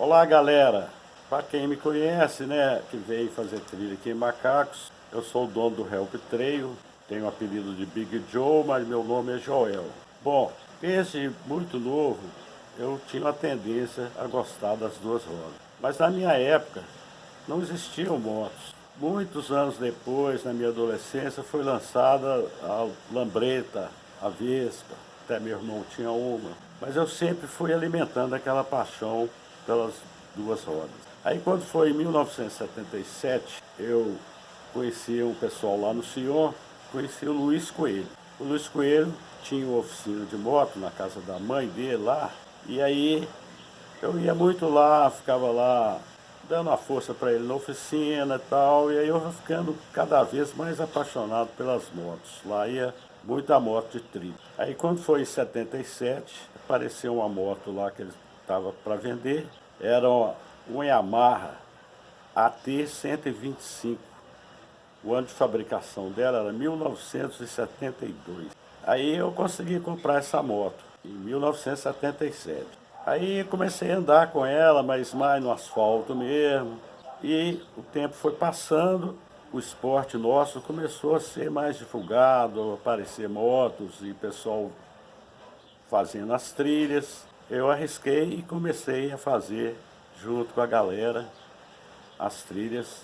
Olá, galera! Para quem me conhece, né, que veio fazer trilha aqui em Macacos, eu sou o dono do Help Trail, tenho o apelido de Big Joe, mas meu nome é Joel. Bom, desde muito novo, eu tinha uma tendência a gostar das duas rodas. Mas na minha época, não existiam motos. Muitos anos depois, na minha adolescência, foi lançada a Lambretta, a Vespa, até meu irmão tinha uma. Mas eu sempre fui alimentando aquela paixão pelas duas rodas. Aí quando foi em 1977, eu conheci um pessoal lá no Sion, conheci o Luiz Coelho. O Luiz Coelho tinha uma oficina de moto na casa da mãe dele lá, e aí eu ia muito lá, ficava lá dando uma força para ele na oficina e tal, e aí eu fui ficando cada vez mais apaixonado pelas motos. Lá ia muita moto de trilha. Aí quando foi em 77, apareceu uma moto lá que ele estava para vender, era uma Yamaha AT 125. O ano de fabricação dela era 1972. Aí eu consegui comprar essa moto em 1977. Aí comecei a andar com ela, mas mais no asfalto mesmo. E o tempo foi passando, o esporte nosso começou a ser mais divulgado, aparecer motos e pessoal fazendo as trilhas. Eu arrisquei e comecei a fazer, junto com a galera, as trilhas.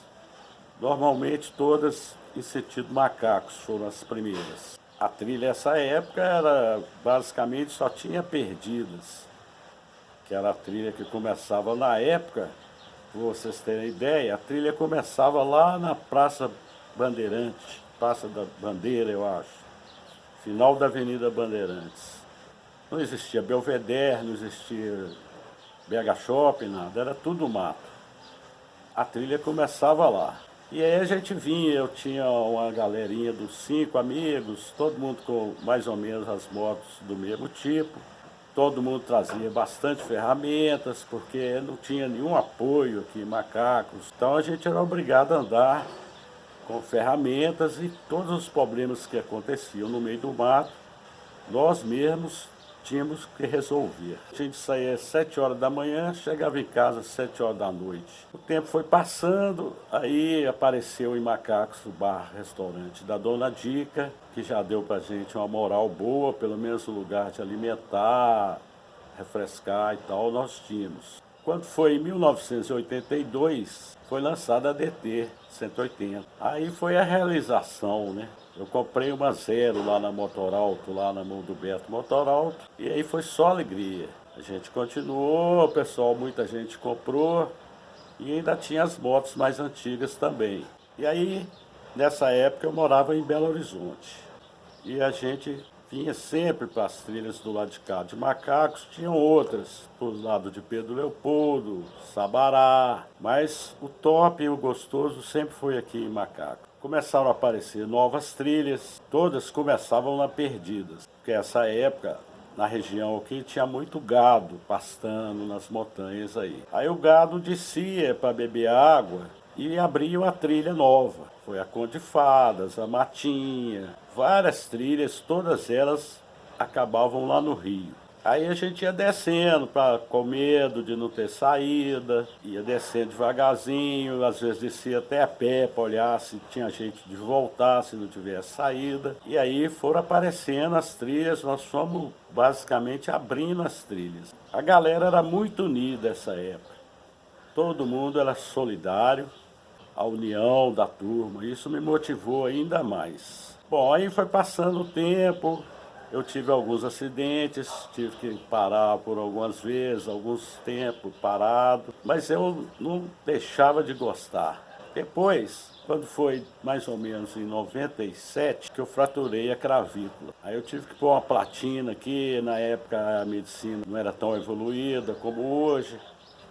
Normalmente todas em sentido Macacos foram as primeiras. A trilha nessa época era basicamente só tinha Perdidas, que era a trilha que começava na época, para vocês terem ideia, a trilha começava lá na Praça Bandeirante, Praça da Bandeira, eu acho, final da Avenida Bandeirantes. Não existia Belvedere, não existia BH Shopping, nada, era tudo mato. A trilha começava lá. E aí a gente vinha, eu tinha uma galerinha dos 5 amigos, todo mundo com mais ou menos as motos do mesmo tipo. Todo mundo trazia bastante ferramentas, porque não tinha nenhum apoio aqui em Macacos. Então a gente era obrigado a andar com ferramentas e todos os problemas que aconteciam no meio do mato, nós mesmos tínhamos que resolver. A gente saía às 7 horas da manhã, chegava em casa às 7 horas da noite. O tempo foi passando, aí apareceu em Macacos o bar-restaurante da Dona Dica, que já deu pra gente uma moral boa, pelo menos um lugar de alimentar, refrescar e tal, nós tínhamos. Quando foi em 1982, foi lançada a DT 180. Aí foi a realização, né? Eu comprei uma Zero lá na Motorauto, lá na mão do Beto Motorauto, e aí foi só alegria. A gente continuou, o pessoal, muita gente comprou, e ainda tinha as motos mais antigas também. E aí, nessa época, eu morava em Belo Horizonte. E a gente vinha sempre para as trilhas do lado de cá de Macacos, tinham outras do lado de Pedro Leopoldo, Sabará, mas o top e o gostoso sempre foi aqui em Macacos. Começaram a aparecer novas trilhas, todas começavam na Perdidas, porque essa época na região aqui tinha muito gado pastando nas montanhas aí. Aí o gado descia para beber água e abriam a trilha nova. Foi a Conde de Fadas, a Matinha, várias trilhas, todas elas acabavam lá no Rio. Aí a gente ia descendo com medo de não ter saída, ia descendo devagarzinho, às vezes descia até a pé para olhar se tinha jeito de voltar, se não tivesse saída. E aí foram aparecendo as trilhas, nós fomos basicamente abrindo as trilhas. A galera era muito unida nessa época, todo mundo era solidário, a união da turma, isso me motivou ainda mais. Bom, aí foi passando o tempo, eu tive alguns acidentes, tive que parar por algumas vezes, alguns tempos parado, mas eu não deixava de gostar. Depois, quando foi mais ou menos em 97, que eu fraturei a clavícula. Aí eu tive que pôr uma platina aqui, na época a medicina não era tão evoluída como hoje,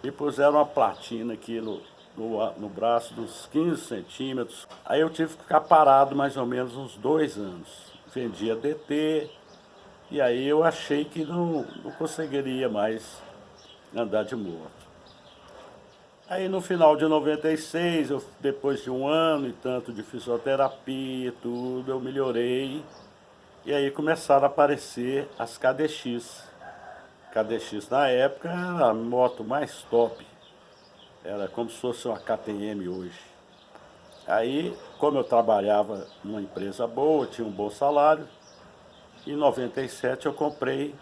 e puseram uma platina aqui no braço dos 15 centímetros. Aí eu tive que ficar parado mais ou menos uns 2 anos. Vendia DT, e aí eu achei que não conseguiria mais andar de moto. Aí no final de 96, depois de 1 ano e tanto de fisioterapia e tudo, eu melhorei. E aí começaram a aparecer as KDX. KDX na época era a moto mais top Era como se fosse uma KTM hoje. Aí, como eu trabalhava numa empresa boa, tinha um bom salário, em 97 eu comprei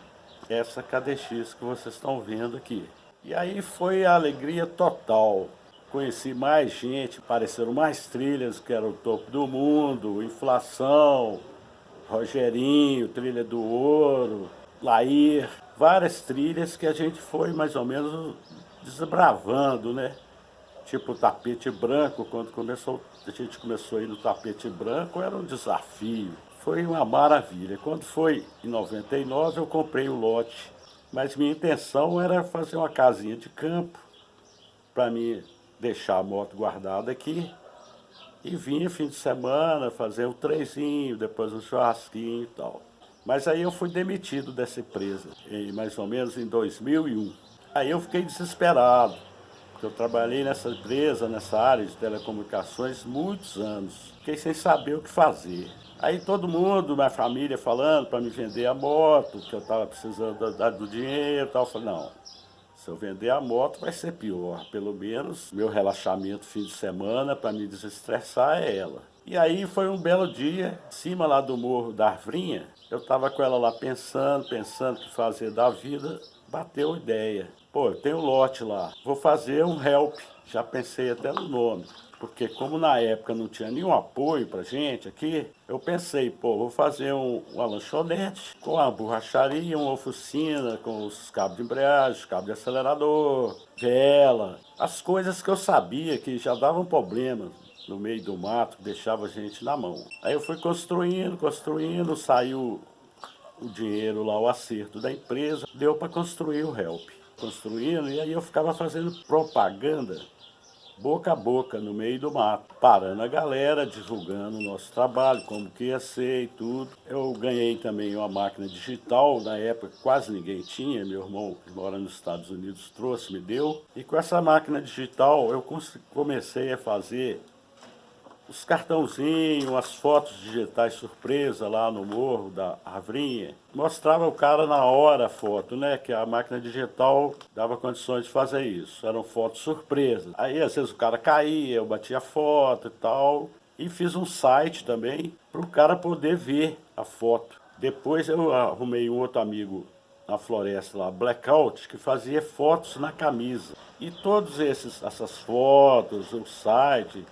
essa KDX que vocês estão vendo aqui. E aí foi a alegria total. Conheci mais gente, apareceram mais trilhas que era o topo do mundo, Inflação, Rogerinho, Trilha do Ouro, Lair, várias trilhas que a gente foi mais ou menos desbravando, né? Tipo o Tapete Branco, quando a gente começou a ir no Tapete Branco, era um desafio. Foi uma maravilha. Quando foi em 99, eu comprei o lote, mas minha intenção era fazer uma casinha de campo para mim deixar a moto guardada aqui e vinha fim de semana fazer um trenzinho, depois um churrasquinho e tal. Mas aí eu fui demitido dessa empresa, mais ou menos em 2001. Aí eu fiquei desesperado, porque eu trabalhei nessa empresa, nessa área de telecomunicações, muitos anos. Fiquei sem saber o que fazer. Aí todo mundo, minha família falando para me vender a moto, que eu estava precisando do dinheiro e tal. Eu falei, não, se eu vender a moto vai ser pior. Pelo menos meu relaxamento fim de semana para me desestressar é ela. E aí foi um belo dia, em cima lá do Morro da Arvrinha, eu estava com ela lá pensando o que fazer da vida, bateu a ideia. Pô, eu tenho um lote lá, vou fazer um help, já pensei até no nome. Porque como na época não tinha nenhum apoio pra gente aqui, eu pensei, pô, vou fazer uma lanchonete com uma borracharia, uma oficina com os cabos de embreagem, cabo de acelerador, vela, as coisas que eu sabia que já davam problema no meio do mato, que deixava a gente na mão. Aí eu fui construindo, saiu o dinheiro lá, o acerto da empresa, deu para construir o help. Construindo, e aí eu ficava fazendo propaganda boca a boca, no meio do mato, parando a galera, divulgando o nosso trabalho, como que ia ser e tudo. Eu ganhei também uma máquina digital, na época quase ninguém tinha, meu irmão que mora nos Estados Unidos trouxe, me deu. E com essa máquina digital eu comecei a fazer os cartãozinhos, as fotos digitais surpresa lá no Morro da Arvrinha. Mostrava o cara na hora a foto, né? Que a máquina digital dava condições de fazer isso. Eram fotos surpresas. Aí às vezes o cara caía, eu batia foto e tal. E fiz um site também para o cara poder ver a foto. Depois eu arrumei um outro amigo na floresta lá, Blackout, que fazia fotos na camisa. E todas essas fotos, o site,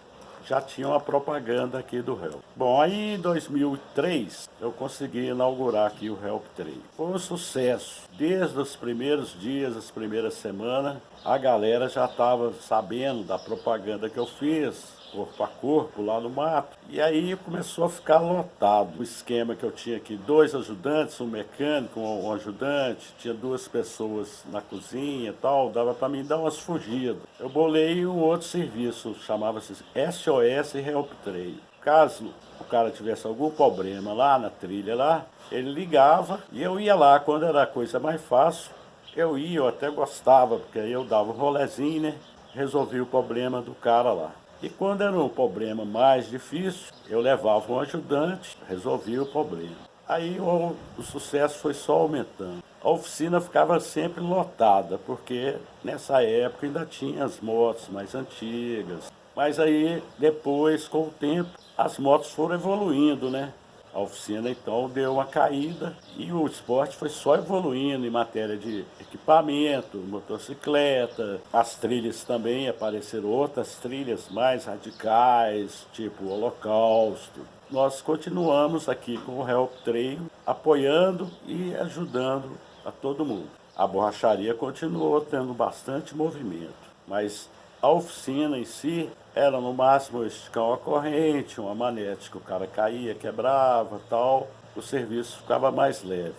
já tinha uma propaganda aqui do Help. Bom, aí em 2003 eu consegui inaugurar aqui o Help 3. Foi um sucesso. Desde os primeiros dias, as primeiras semanas, a galera já estava sabendo da propaganda que eu fiz, corpo a corpo, lá no mato. E aí começou a ficar lotado. O esquema que eu tinha aqui, 2 ajudantes, um mecânico, um ajudante, tinha 2 pessoas na cozinha e tal, dava para mim dar umas fugidas. Eu bolei um outro serviço, chamava-se SOS Help Trail. Caso o cara tivesse algum problema lá na trilha lá, ele ligava e eu ia lá. Quando era a coisa mais fácil, eu até gostava, porque aí eu dava um rolezinho, né? Resolvia o problema do cara lá. E quando era um problema mais difícil, eu levava um ajudante, resolvia o problema. Aí o sucesso foi só aumentando. A oficina ficava sempre lotada, porque nessa época ainda tinha as motos mais antigas. Mas aí, depois, com o tempo, as motos foram evoluindo, né? A oficina então deu uma caída e o esporte foi só evoluindo em matéria de equipamento, motocicleta. As trilhas também apareceram outras trilhas mais radicais, tipo Holocausto. Nós continuamos aqui com o Help Trail, apoiando e ajudando a todo mundo. A borracharia continuou tendo bastante movimento, mas a oficina em si era no máximo esticar uma corrente, uma manete que o cara caía, quebrava, tal. O serviço ficava mais leve.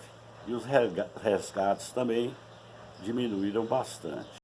E os resgates também diminuíram bastante.